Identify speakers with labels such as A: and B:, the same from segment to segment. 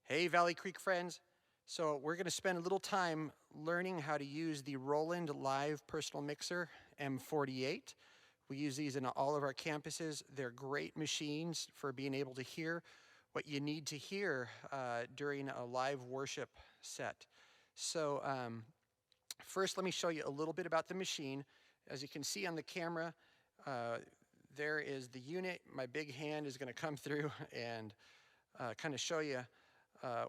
A: Hey Valley Creek friends. So we're going to spend a little time learning how to use the Roland Live Personal Mixer M48. We use these in all of our campuses. They're great machines for being able to hear what you need to hear during a live worship set. So first let me show you a little bit about the machine. As you can see on the camera, there is the unit. My big hand is going to come through and kind of show you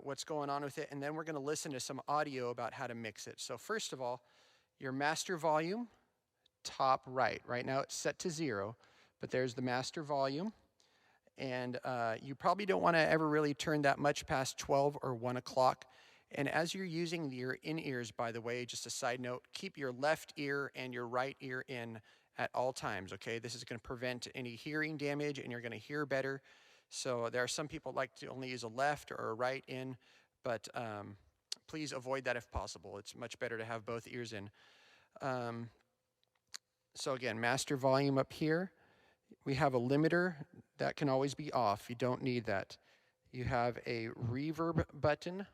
A: what's going on with it, and then we're going to listen to some audio about how to mix it. So first of all, your master volume, top right. Right now it's set to 0, but there's the master volume, and you probably don't want to ever really turn that much past 12 or 1 o'clock. And as you're using your in-ears, by the way, just a side note, keep your left ear and your right ear in at all times, okay? This is going to prevent any hearing damage, and you're going to hear better. So there are some people like to only use a left or a right in, but please avoid that if possible. It's much better to have both ears in. So again, master volume up here. We have a limiter that can always be off. You don't need that. You have a reverb button.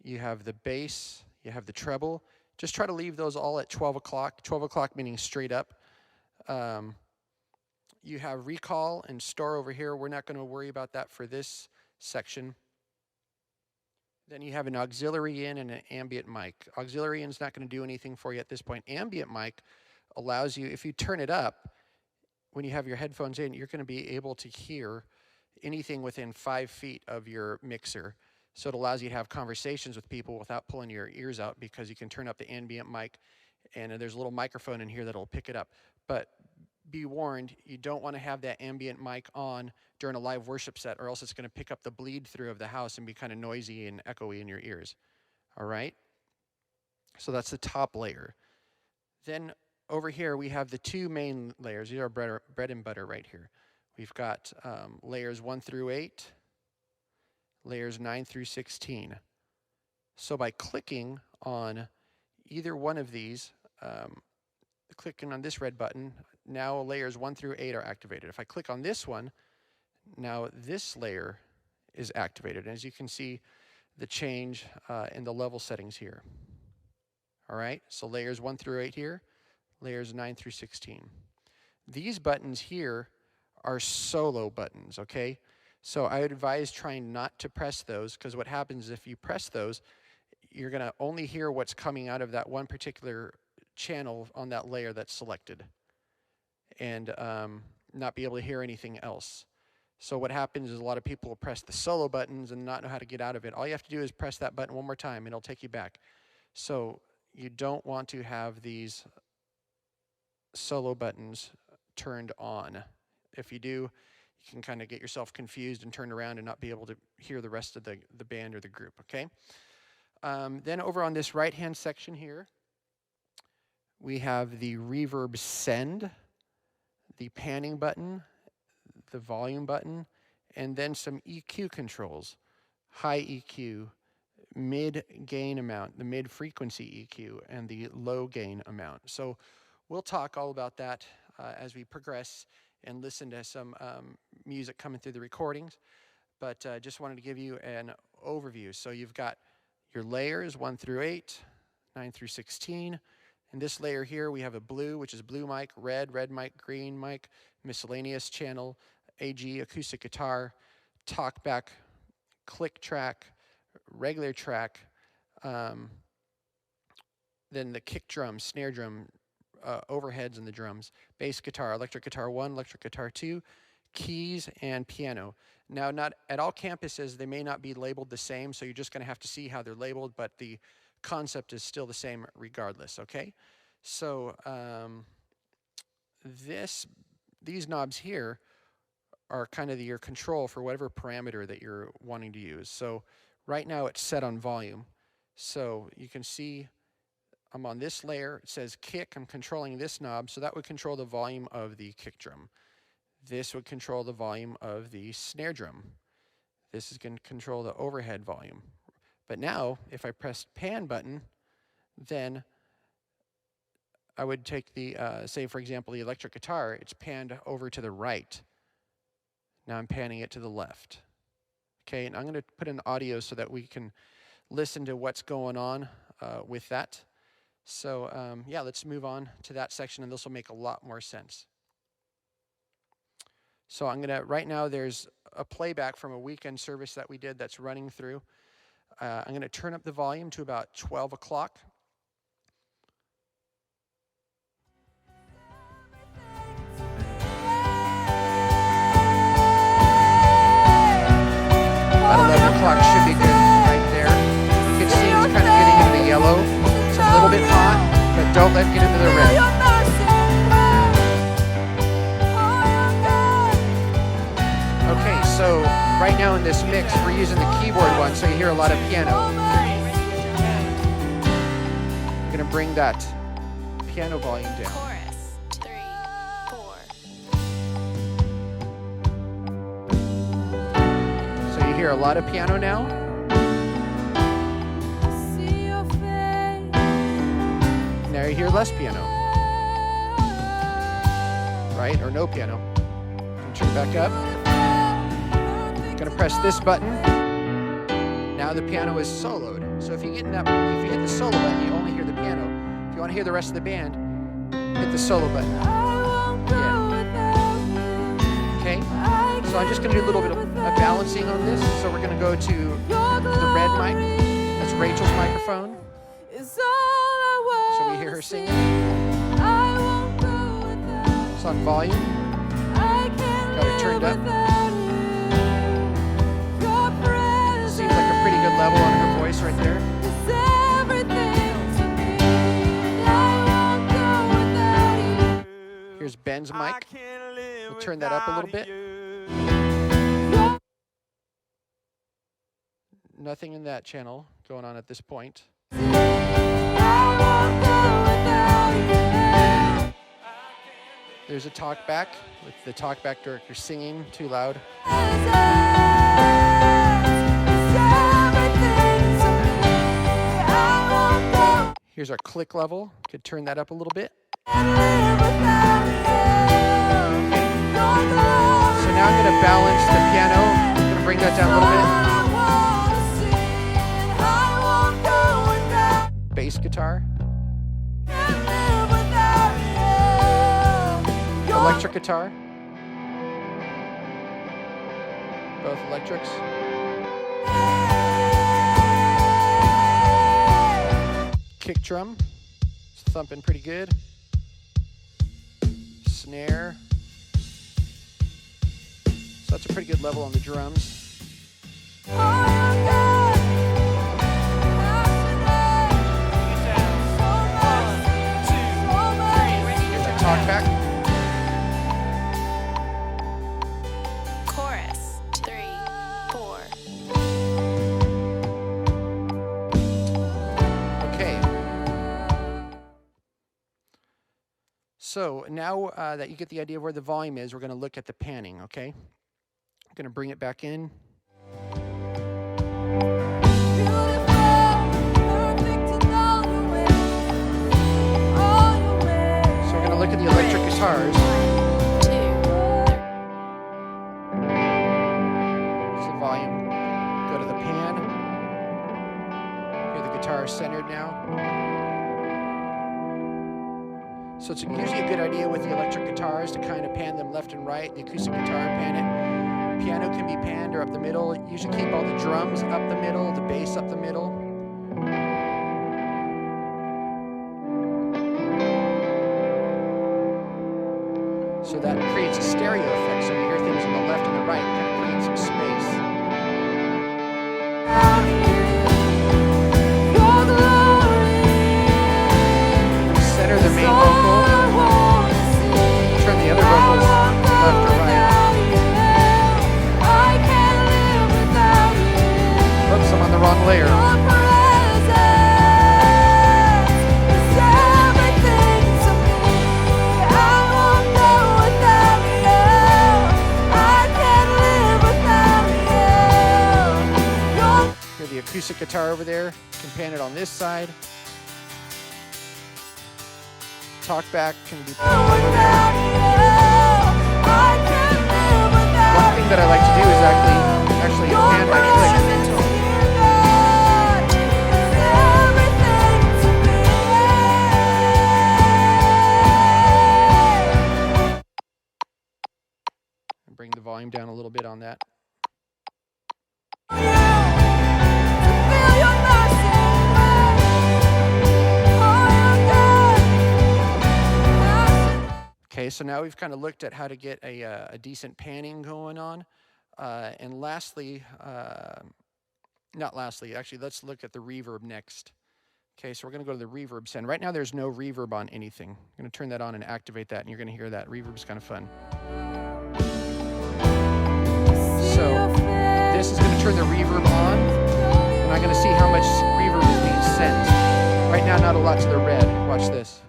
A: You have the bass. You have the treble. Just try to leave those all at 12 o'clock. 12 o'clock meaning straight up. You have recall and store over here. We're not going to worry about that for this section. Then you have an auxiliary in and an ambient mic. Auxiliary in is not going to do anything for you at this point. Ambient mic allows you, if you turn it up, when you have your headphones in, you're going to be able to hear anything within 5 feet of your mixer. So it allows you to have conversations with people without pulling your ears out, because you can turn up the ambient mic, and there's a little microphone in here that'll pick it up. But be warned, you don't want to have that ambient mic on during a live worship set, or else it's going to pick up the bleed through of the house and be kind of noisy and echoey in your ears. All right? So that's the top layer. Then over here we have the two main layers. These are bread and butter right here. We've got layers 1 through 8, layers 9 through 16. So by clicking on either one of these, clicking on this red button, now layers 1 through 8 are activated. If I click on this one, now this layer is activated. And as you can see, the change in the level settings here. All right, so layers 1 through 8 here, layers 9 through 16. These buttons here are solo buttons, okay? So I would advise trying not to press those, because what happens is if you press those, you're going to only hear what's coming out of that one particular channel on that layer that's selected, and not be able to hear anything else. So what happens is a lot of people will press the solo buttons and not know how to get out of it. All you have to do is press that button one more time and it'll take you back. So you don't want to have these solo buttons turned on. If you do, you can kind of get yourself confused and turn around and not be able to hear the rest of the band or the group, okay? Then over on this right-hand section here, we have the reverb send, the panning button, the volume button, and then some EQ controls. High EQ, mid gain amount, the mid frequency EQ, and the low gain amount. So we'll talk all about that as we progress and listen to some music coming through the recordings. But just wanted to give you an overview. So you've got your layers 1 through 8, 9 through 16. In this layer here, we have a blue, which is blue mic, red mic, green mic, miscellaneous channel, AG, acoustic guitar, talkback, click track, regular track, then the kick drum, snare drum, overheads and the drums, bass guitar, electric guitar 1, electric guitar 2, keys, and piano. Now, not at all campuses, they may not be labeled the same, so you're just going to have to see how they're labeled, but the concept is still the same regardless, okay? So these knobs here are kind of your control for whatever parameter that you're wanting to use. So right now it's set on volume. So you can see I'm on this layer. It says kick. I'm controlling this knob, so that would control the volume of the kick drum. This would control the volume of the snare drum. This is going to control the overhead volume. But now, if I press pan button, then I would take the, say for example, the electric guitar, it's panned over to the right. Now I'm panning it to the left. Okay, and I'm going to put in audio so that we can listen to what's going on with that. So yeah, let's move on to that section, and this will make a lot more sense. So I'm going to, right now there's a playback from a weekend service that we did that's running through. I'm going to turn up the volume to about 12 o'clock. About 11 o'clock should be good right there. You can see it's kind of getting into the yellow. It's a little bit hot, but don't let it get into the red. Okay, so right now in this mix, we're using the keyboard one, so you hear a lot of piano. I'm going to bring that piano volume down.
B: Chorus, 3, 4.
A: So you hear a lot of piano now. Now you hear less piano. Right? Or no piano. Turn back up. Gonna press this button. Now the piano is soloed. So if you hit the solo button, you only hear the piano. If you want to hear the rest of the band, hit the solo button. Yeah. Okay. So I'm just gonna do a little bit of balancing on this. So we're gonna go to the red mic. That's Rachel's microphone. So we hear her singing. It's on volume. Got it turned up. Seems like a pretty good level on her voice right there. Here's Ben's mic. We'll turn that up a little bit. Nothing in that channel going on at this point. There's a talkback with the talkback director singing too loud. Here's our click level. Could turn that up a little bit. So now I'm going to balance the piano. I'm going to bring that down a little bit. Bass guitar. Electric guitar. Both electrics. Kick drum. It's thumping pretty good. Snare. So that's a pretty good level on the drums. Here's our talkback.
B: Chorus, 3, 4.
A: Okay. So now that you get the idea of where the volume is, we're going to look at the panning, okay? I'm going to bring it back in. So we're going to look at the electric guitars.
B: 2.
A: Here's the volume. Go to the pan. Here the guitar is centered now. So it's usually a good idea with the electric guitars to kind of pan them left and right. The acoustic guitar, pan it. Piano can be panned or up the middle. You should keep all the drums up the middle, the bass up the middle. So that creates a stereo effect. So you hear things on the left and the right, kind of create some space. Center the main vocal. Turn the other vocals left or right. Oops, I'm on the wrong layer. Hear the acoustic guitar over there. You can pan it on this side. Talkback can be panned over there. One thing that I like to do is actually pan my Okay, so now we've kind of looked at how to get a decent panning going on. And lastly, not lastly, actually, let's look at the reverb next. Okay, so we're going to go to the reverb send. Right now there's no reverb on anything. I'm going to turn that on and activate that, and you're going to hear that. Reverb's kind of fun. So this is going to turn the reverb on, and I'm going to see how much reverb is being sent. Right now, not a lot to the red. Watch this.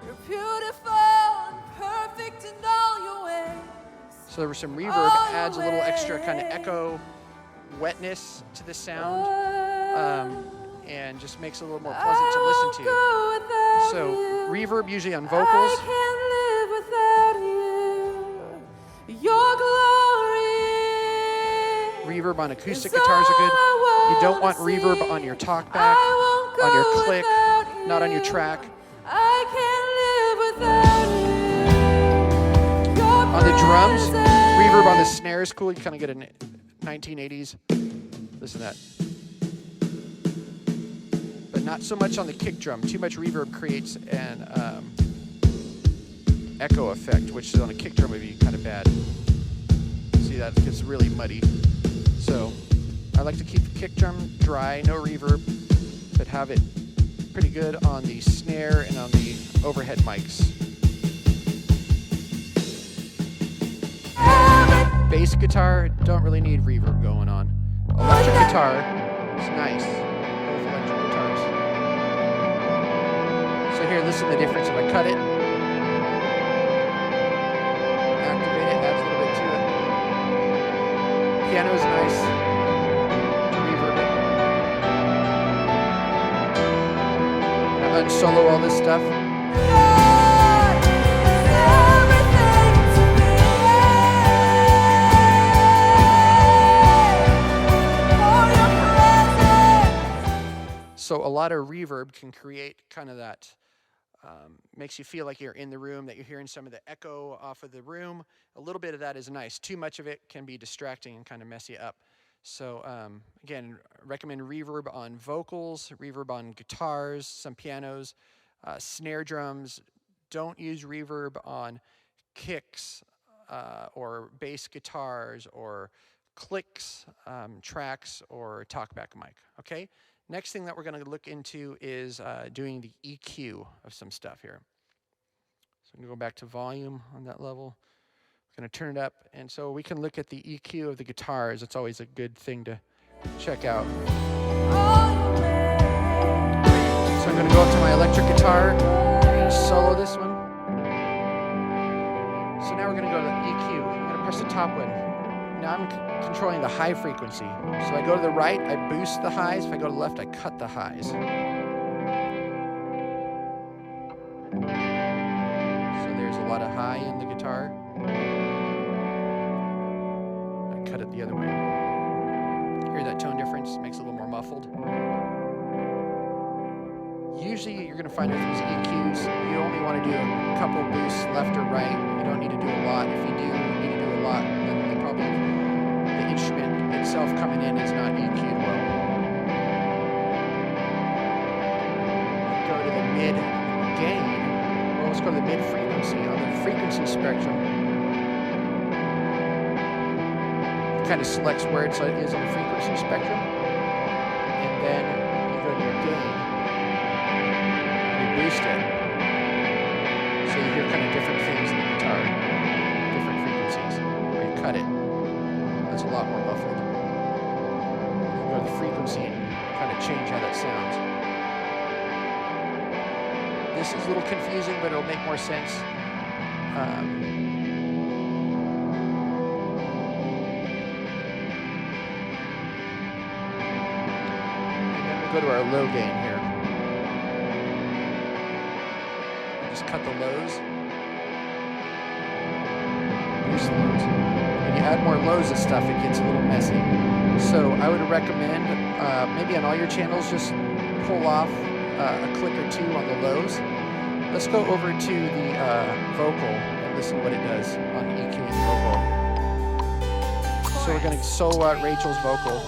A: So there was some reverb, adds a little extra kind of echo wetness to the sound, and just makes it a little more pleasant to listen to. So reverb usually on vocals. Reverb on acoustic guitars are good. You don't want reverb on your talkback, on your click, not on your track. On the drums, reverb on the snare is cool. You kind of get a 1980s. Listen to that. But not so much on the kick drum. Too much reverb creates an echo effect, which on a kick drum would be kind of bad. See, that gets really muddy. So I like to keep the kick drum dry, no reverb, but have it pretty good on the snare and on the overhead mics. Bass guitar, don't really need reverb going on. Electric guitar is nice. Both electric guitars. So here, listen to the difference if I cut it. Activate it, adds a little bit to it. Piano is nice to reverb it. Unsolo all this stuff. So a lot of reverb can create kind of that, makes you feel like you're in the room, that you're hearing some of the echo off of the room. A little bit of that is nice. Too much of it can be distracting and kind of mess you up. So again, recommend reverb on vocals, reverb on guitars, some pianos, snare drums. Don't use reverb on kicks or bass guitars or clicks, tracks, or talkback mic, okay? Next thing that we're going to look into is doing the EQ of some stuff here. So I'm going to go back to volume on that level. I'm going to turn it up, and so we can look at the EQ of the guitars. It's always a good thing to check out. So I'm going to go up to my electric guitar and solo this one. So now we're going to go to the EQ. I'm going to press the top one. Now I'm controlling the high frequency. So I go to the right, I boost the highs. If I go to the left, I cut the highs. So there's a lot of high in the guitar. I cut it the other way. Hear that tone difference? Makes it a little more muffled. Usually you're going to find with these EQs, you only want to do a couple boosts left or right. You don't need to do a lot. If you do need to do a lot, then the instrument itself coming in is not EQ'd well. Go to the mid gain. Well, let's go to the mid frequency. On the frequency spectrum, it kind of selects where it is on the frequency spectrum, and then you go to your gain and you boost it. So you hear kind of different things in the guitar, different frequencies, or you cut it. That's a lot more muffled. You can go to the frequency and kind of change how that sounds. This is a little confusing, but it'll make more sense. And then we'll go to our low gain here. Just cut the lows. Boost the lows. When you add more lows and stuff, it gets a little messy. So I would recommend, maybe on all your channels, just pull off a click or two on the lows. Let's go over to the vocal and listen to what it does on EQing the vocal. So we're going to solo out Rachel's vocal.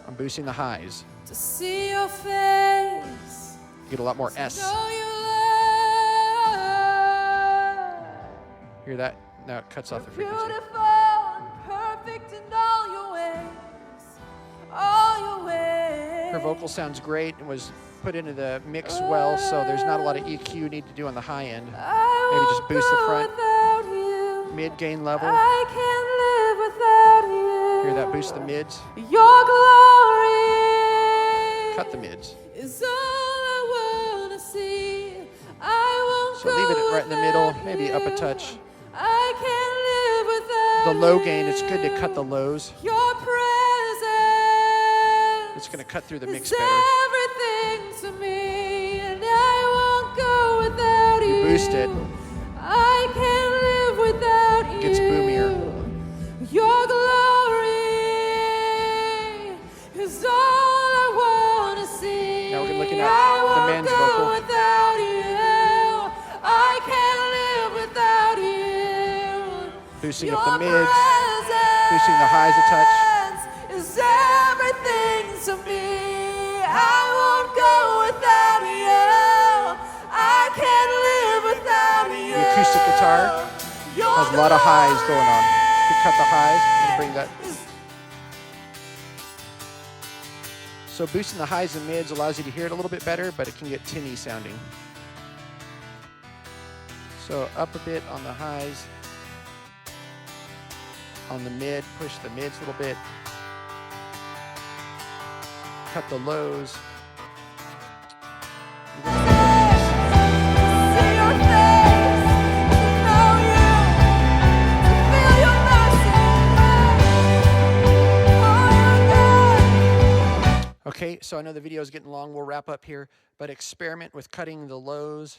A: I'm I'm boosting the highs.
B: To see your face.
A: You get a lot more S.
B: Know you love.
A: Hear that? Now it cuts off the
B: You're
A: frequency.
B: beautiful and perfect in all your ways. All your ways.
A: Her vocal sounds great and was put into the mix well, so there's not a lot of EQ you need to do on the high end. Maybe just boost the front, mid-gain level.
B: I can't live without you.
A: Hear that? Boost the mids.
B: Your glory
A: Cut the mids.
B: is all I wanna see. I won't
A: So leave it
B: go
A: right in the middle,
B: without
A: maybe up a
B: you.
A: touch.
B: I can't live without
A: The low gain, it's good to cut the lows.
B: your presence.
A: It's going to cut through the mix
B: It's
A: better.
B: everything to me, and I won't go without you.
A: You boost it.
B: I can't live without you.
A: Gets boomier.
B: Your glory is all I wanna see.
A: Now we're looking at
B: I
A: the
B: won't
A: men's
B: go
A: vocal.
B: without you. I can't live without you.
A: Boosting
B: Your
A: up the mids,
B: presence
A: boosting the highs a touch.
B: is everything to me. I won't go without you. I can't live without you.
A: The acoustic guitar has a lot of highs going on. You cut the highs and bring that. So boosting the highs and mids allows you to hear it a little bit better, but it can get tinny sounding. So up a bit on the highs. On the mid, push the mids a little bit. Cut the lows.
B: See your face, to know you, to feel your mercy. Oh,
A: Okay, so I know the video is getting long. We'll wrap up here, but experiment with cutting the lows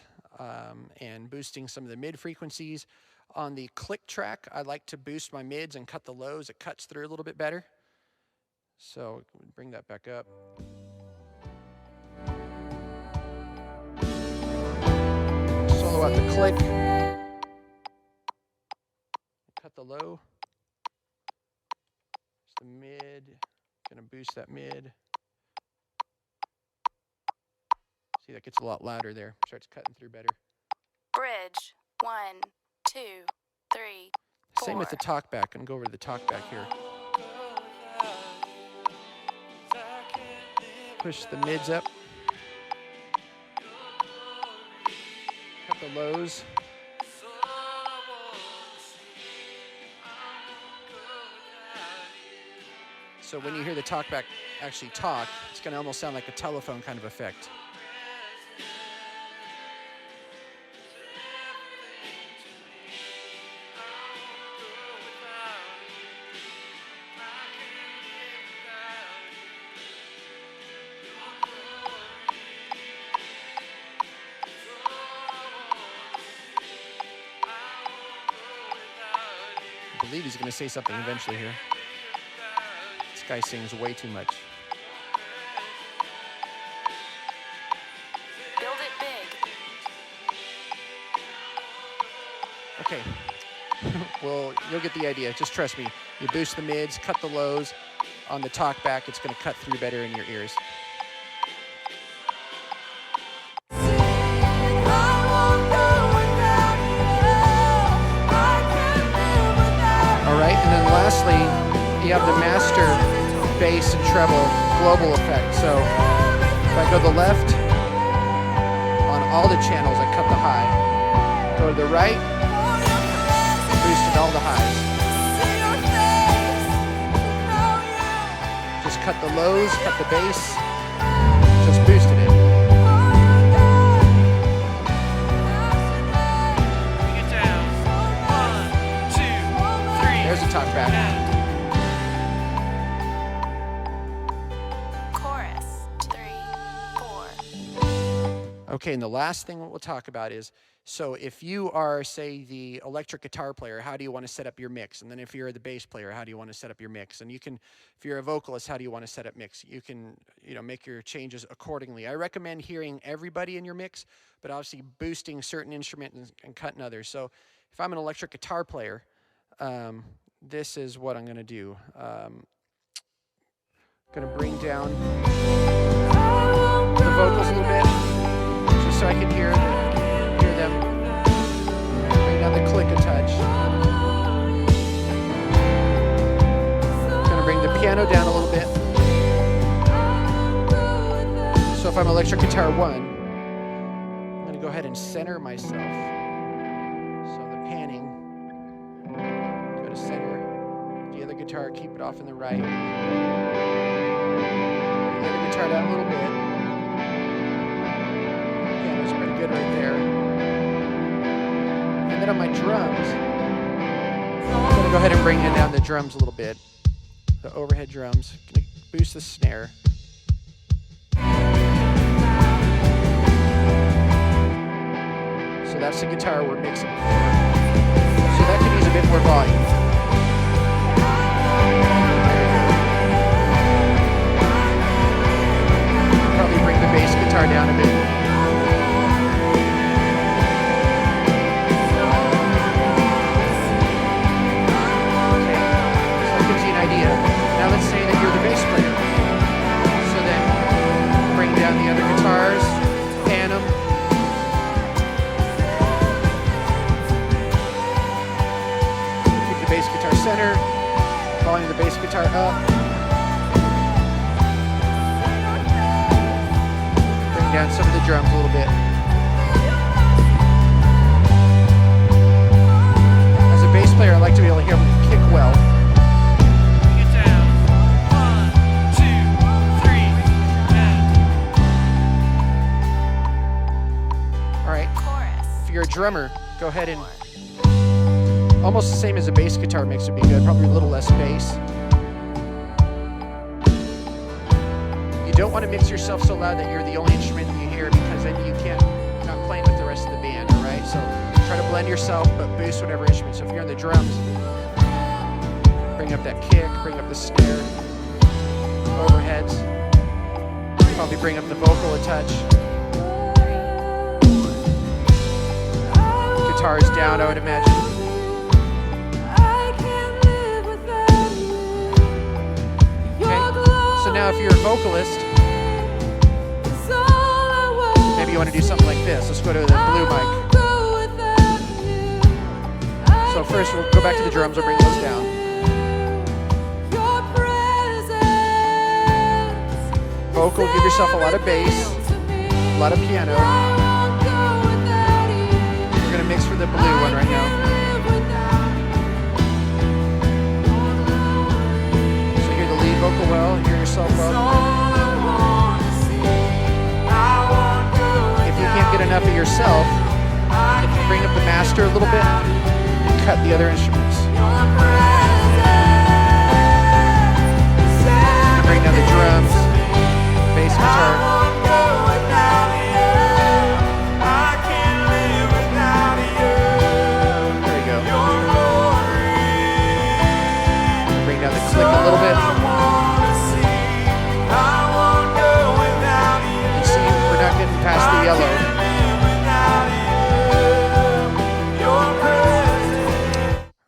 A: and boosting some of the mid frequencies. On the click track, I like to boost my mids and cut the lows. It cuts through a little bit better. So bring that back up. Solo at the click. Cut the low. It's the mid. Gonna boost that mid. See, that gets a lot louder there. Starts cutting through better.
B: Bridge 1, 2, 3.
A: Same with the talkback. I'm gonna go over to the talkback here. Push the mids up. Cut the lows. So when you hear the talkback actually talk, it's gonna almost sound like a telephone kind of effect. I believe he's going to say something eventually here. This guy sings way too much.
B: Build it big.
A: Okay. Well, you'll get the idea. Just trust me. You boost the mids, cut the lows. On the talkback, it's going to cut through better in your ears. All right, and then lastly, you have the master bass and treble global effect. So if I go to the left, on all the channels, I cut the high. Go to the right, boosted all the highs. Just cut the lows, cut the bass, just boosted it.
C: Bring it down. 1, 2, 3.
A: There's a talkback.
B: Chorus 3, 4.
A: Okay, and the last thing we'll talk about is, so if you are, say, the electric guitar player, how do you want to set up your mix? And then if you're the bass player, how do you want to set up your mix? And you can, if you're a vocalist, how do you want to set up mix? You can, make your changes accordingly. I recommend hearing everybody in your mix, but obviously boosting certain instruments and cutting others. So if I'm an electric guitar player, this is what I'm going to do. Gonna bring down the vocals a little bit, just so I can hear them. Bring down the click a touch. Gonna bring the piano down a little bit. So if I'm electric guitar 1, I'm gonna go ahead and center myself. So the panning, go to center. The other guitar, keep it off in the right. Bring the other guitar down a little bit. Piano's pretty good right there. And then on my drums, I'm gonna go ahead and bring down the drums a little bit. The overhead drums. Gonna boost the snare. So that's the guitar we're mixing for. So that could use a bit more volume. Probably bring the bass guitar down a bit. Okay, so that gives you an idea. Now let's say that you're the bass player. So then bring down the other guitars, pan them. Keep the bass guitar center, volume the bass guitar up. Down some of the drums a little bit. As a bass player, I like to be able to hear them kick well.
C: Get down. 1, 2, 3, and
A: All right.
B: Chorus.
A: If you're a drummer, go ahead and almost the same as a bass guitar mix would be good. Probably a little less bass. You don't want to mix yourself so loud that you're the only instrument you hear, because then you're not playing with the rest of the band, all right? So try to blend yourself, but boost whatever instrument. So if you're on the drums, bring up that kick, bring up the snare, overheads, probably bring up the vocal a touch. Guitars down, I would imagine. So now if you're a vocalist, maybe you want to do something like this. Let's go to the blue mic. So first we'll go back to the drums, we'll bring those down. Vocal, give yourself a lot of bass, a lot of piano. We're going to mix for the blue one right now. So hear the lead vocal well, hear yourself well. If you can't get enough of yourself, you can bring up the master a little bit and cut the other instruments. And bring down the drums, bass guitar. There you go. Bring down the click a little bit. You see, we're not getting past the yellow.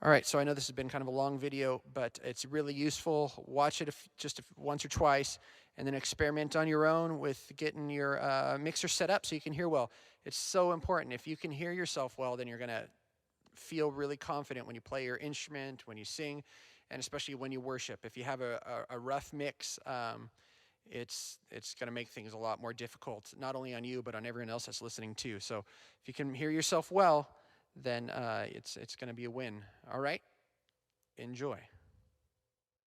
A: All right, so I know this has been kind of a long video, but it's really useful. Watch it just once or twice, and then experiment on your own with getting your mixer set up so you can hear well. It's so important. If you can hear yourself well, then you're going to feel really confident when you play your instrument, when you sing, and especially when you worship. If you have a rough mix, it's going to make things a lot more difficult, not only on you, but on everyone else that's listening too. So if you can hear yourself well, then it's going to be a win. All right? Enjoy.